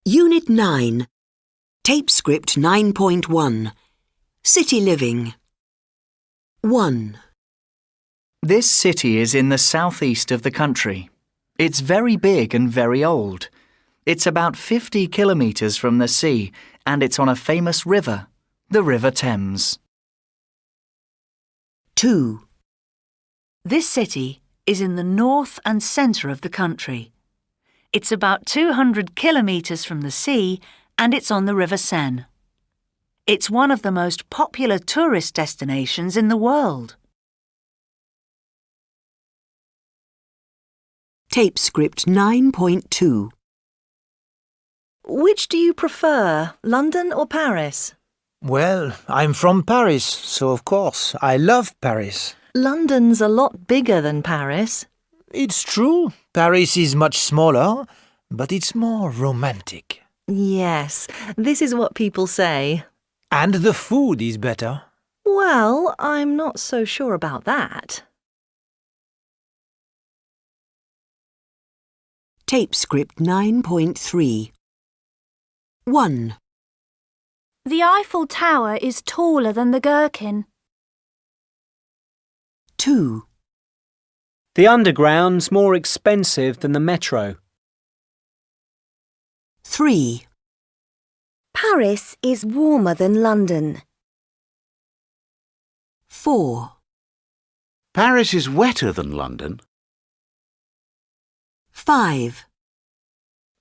Unit 9, Tape Script 9.1, City Living. 1. This city is in the southeast of the country. It's very big and very old. It's about 50 kilometres from the sea, and it's on a famous river, the River Thames. 2. This city is in the north and centre of the country. It's about 200 kilometres from the sea and it's on the River Seine. It's one of the most popular tourist destinations in the world. Tape Script 9.2. Which do you prefer, London or Paris? Well, I'm from Paris, so of course, I love Paris. London's a lot bigger than Paris. It's true, Paris is much smaller, but it's more romantic. Yes, this is what people say. And the food is better. Well, I'm not so sure about that. Tape Script 9.3. 1. The Eiffel Tower is taller than the Gherkin. 2. The Underground's more expensive than the Metro. 3. Paris is warmer than London. 4. Paris is wetter than London. 5.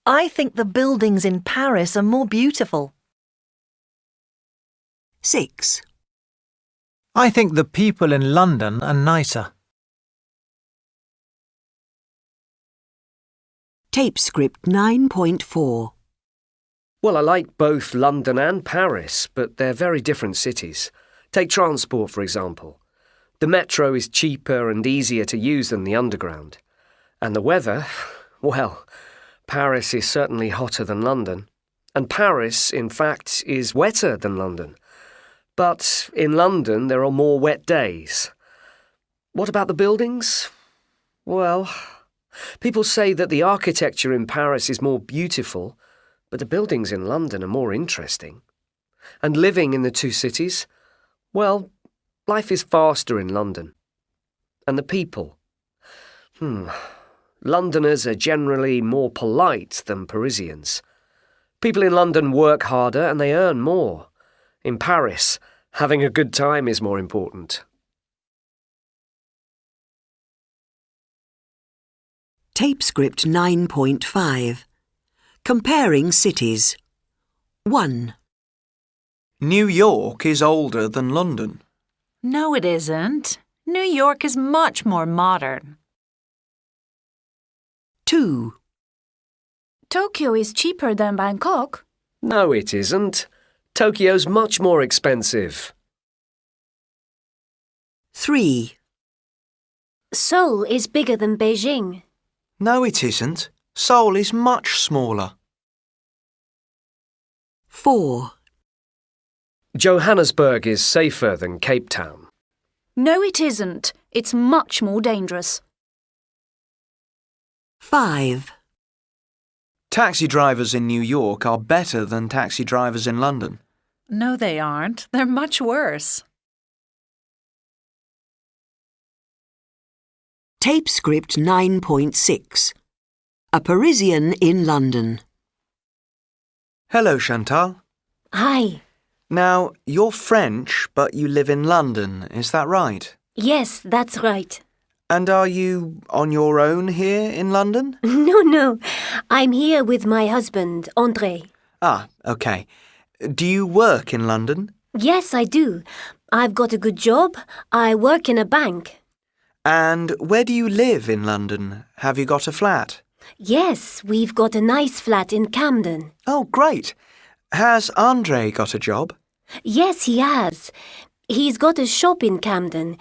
I think the buildings in Paris are more beautiful. 6. I think the people in London are nicer. Tape Script 9.4. Well, I like both London and Paris, but they're very different cities. Take transport, for example. The metro is cheaper and easier to use than the Underground. And the weather, well, Paris is certainly hotter than London. And Paris, in fact, is wetter than London. But in London, there are more wet days. What about the buildings? Well, people say that the architecture in Paris is more beautiful, but the buildings in London are more interesting. And living in the two cities, well, life is faster in London. And the people? Londoners are generally more polite than Parisians. People in London work harder and they earn more. In Paris, having a good time is more important. Tape Script 9.5. Comparing cities. 1. New York is older than London. No, it isn't. New York is much more modern. 2. Tokyo is cheaper than Bangkok. No, it isn't. Tokyo's much more expensive. 3. Seoul is bigger than Beijing. No, it isn't. Seoul is much smaller. 4. Johannesburg is safer than Cape Town. No, it isn't. It's much more dangerous. 5. Taxi drivers in New York are better than taxi drivers in London. No, they aren't. They're much worse. Tape Script 9.6. A Parisian in London. Hello, Chantal. Hi. Now, you're French, but you live in London, is that right? Yes, that's right. And are you on your own here in London? No. I'm here with my husband, André. Ah, okay. Do you work in London? Yes, I do. I've got a good job. I work in a bank. And where do you live in London? Have you got a flat? Yes, we've got a nice flat in Camden. Oh, great. Has Andre got a job? Yes, he has. He's got a shop in Camden.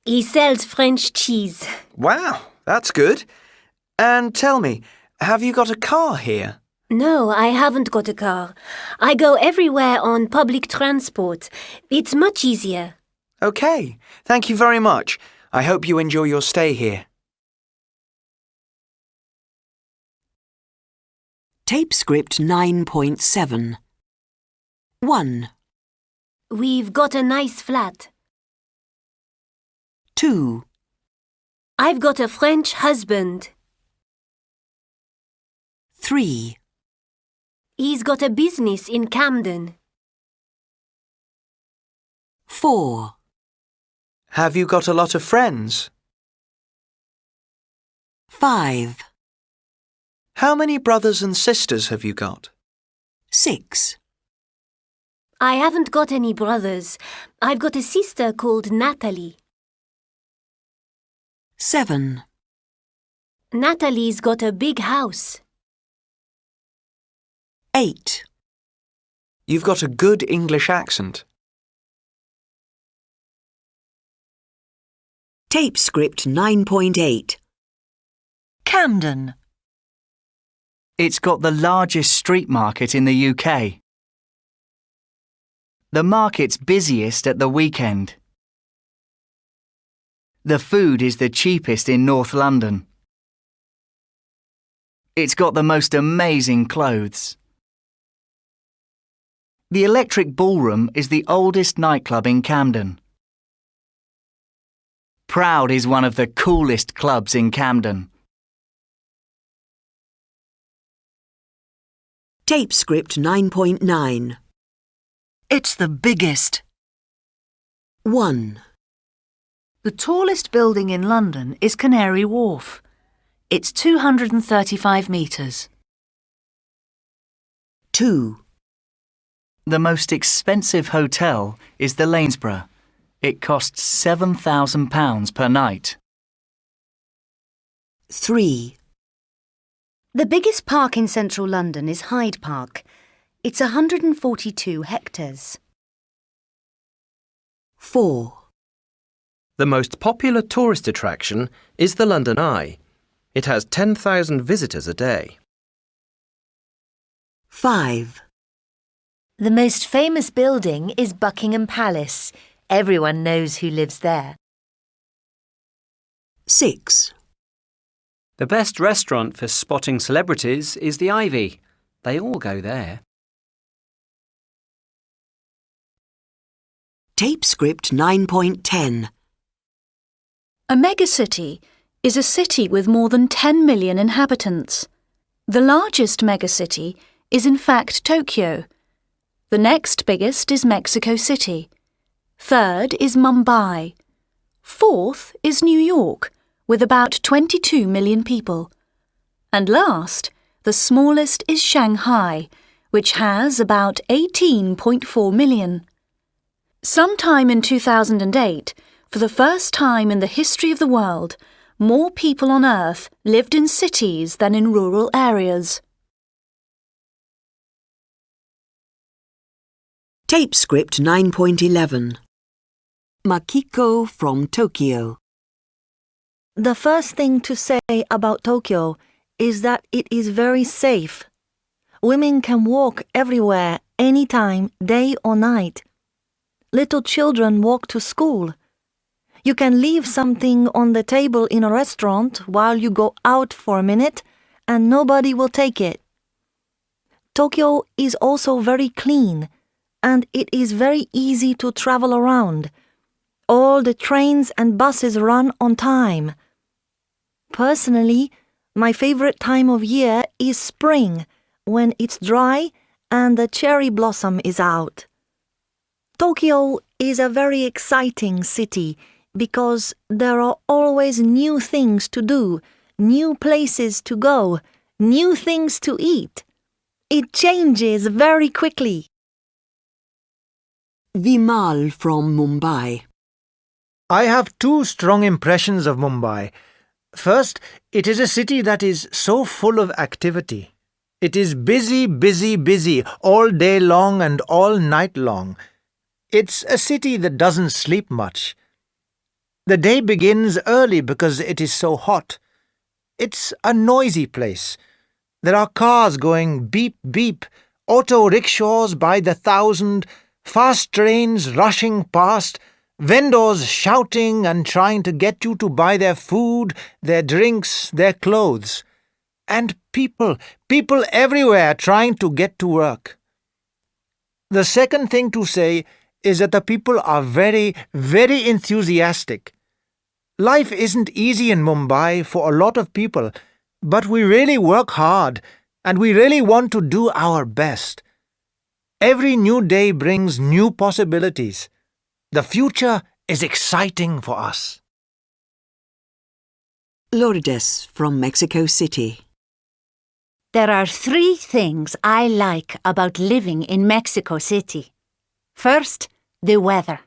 He sells French cheese. Wow, that's good. And tell me, have you got a car here? No, I haven't got a car. I go everywhere on public transport. It's much easier. Okay, thank you very much. I hope you enjoy your stay here. Tape script 9.7. 1, We've got a nice flat. 2, I've got a French husband. 3, He's got a business in Camden. 4, Have you got a lot of friends? 5, How many brothers and sisters have you got? 6, I haven't got any brothers. I've got a sister called Natalie. 7, Natalie's got a big house. 8, You've got a good English accent. Tape script 9.8. Camden. It's got the largest street market in the UK. The market's busiest at the weekend. The food is the cheapest in North London. It's got the most amazing clothes. The Electric Ballroom is the oldest nightclub in Camden. Proud is one of the coolest clubs in Camden. Tape script 9.9. It's the biggest. 1, The tallest building in London is Canary Wharf. It's 235 metres. 2, The most expensive hotel is the Lanesborough. It costs £7,000 per night. 3, The biggest park in central London is Hyde Park. It's 142 hectares. 4, The most popular tourist attraction is the London Eye. It has 10,000 visitors a day. 5, The most famous building is Buckingham Palace. Everyone knows who lives there. 6, The best restaurant for spotting celebrities is the Ivy. They all go there. Tape script 9.10. A megacity is a city with more than 10 million inhabitants. The largest megacity is in fact Tokyo. The next biggest is Mexico City. Third is Mumbai. Fourth is New York, with about 22 million people. And last, the smallest is Shanghai, which has about 18.4 million. Sometime in 2008, for the first time in the history of the world, more people on Earth lived in cities than in rural areas. Tape script 9.11. Makiko from Tokyo. The first thing to say about Tokyo is that it is very safe. Women can walk everywhere, anytime, day or night. Little children walk to school. You can leave something on the table in a restaurant while you go out for a minute and nobody will take it. Tokyo is also very clean and it is very easy to travel around. All the trains and buses run on time. Personally, my favorite time of year is spring, when it's dry and the cherry blossom is out. Tokyo is a very exciting city because there are always new things to do, new places to go, new things to eat. It changes very quickly. Vimal from Mumbai. I have two strong impressions of Mumbai. First, it is a city that is so full of activity. It is busy, busy, busy, all day long and all night long. It's a city that doesn't sleep much. The day begins early because it is so hot. It's a noisy place. There are cars going beep, beep, auto rickshaws by the thousand, fast trains rushing past, vendors shouting and trying to get you to buy their food, their drinks, their clothes. and people everywhere trying to get to work. The second thing to say is that the people are very, very enthusiastic. Life isn't easy in Mumbai for a lot of people, but we really work hard and we really want to do our best. Every new day brings new possibilities. The future is exciting for us. Lourdes from Mexico City. There are 3 things I like about living in Mexico City. First, the weather.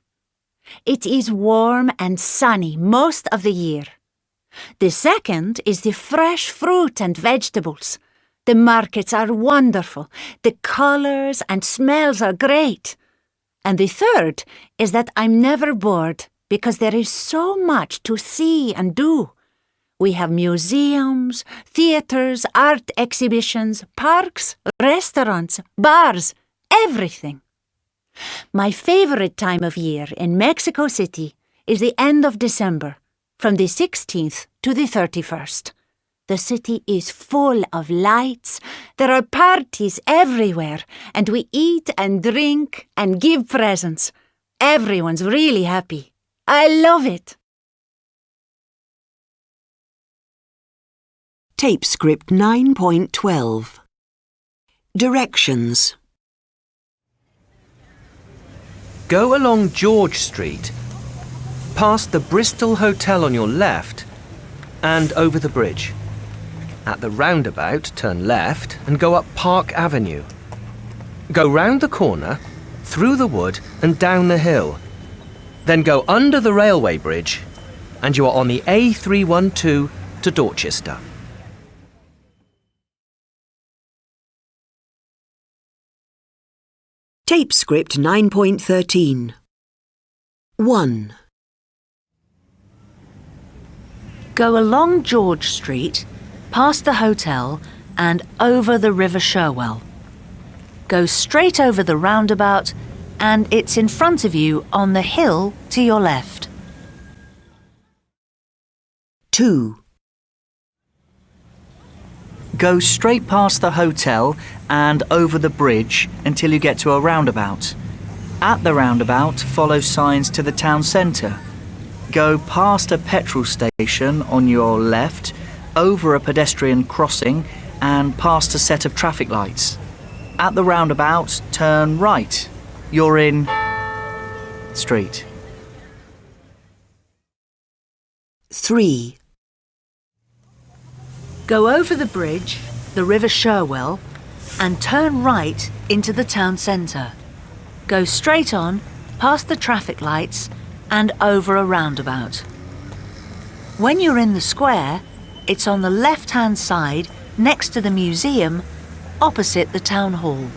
It is warm and sunny most of the year. The second is the fresh fruit and vegetables. The markets are wonderful. The colors and smells are great. And the third is that I'm never bored because there is so much to see and do. We have museums, theaters, art exhibitions, parks, restaurants, bars, everything. My favorite time of year in Mexico City is the end of December, from the 16th to the 31st. The city is full of lights, there are parties everywhere, and we eat and drink and give presents. Everyone's really happy. I love it. Tape script 9.12. Directions. Go along George Street, past the Bristol Hotel on your left, and over the bridge. At the roundabout, turn left and go up Park Avenue. Go round the corner, through the wood and down the hill. Then go under the railway bridge and you are on the A312 to Dorchester. Tape script 9.13. 1. Go along George Street, past the hotel and over the River Sherwell. Go straight over the roundabout and it's in front of you on the hill to your left. 2. Go straight past the hotel and over the bridge until you get to a roundabout. At the roundabout, follow signs to the town centre. Go past a petrol station on your left, over a pedestrian crossing and past a set of traffic lights. At the roundabout, turn right. You're in street. 3. Go over the bridge, the River Sherwell, and turn right into the town centre. Go straight on, past the traffic lights, and over a roundabout. When you're in the square, it's on the left-hand side, next to the museum, opposite the town hall.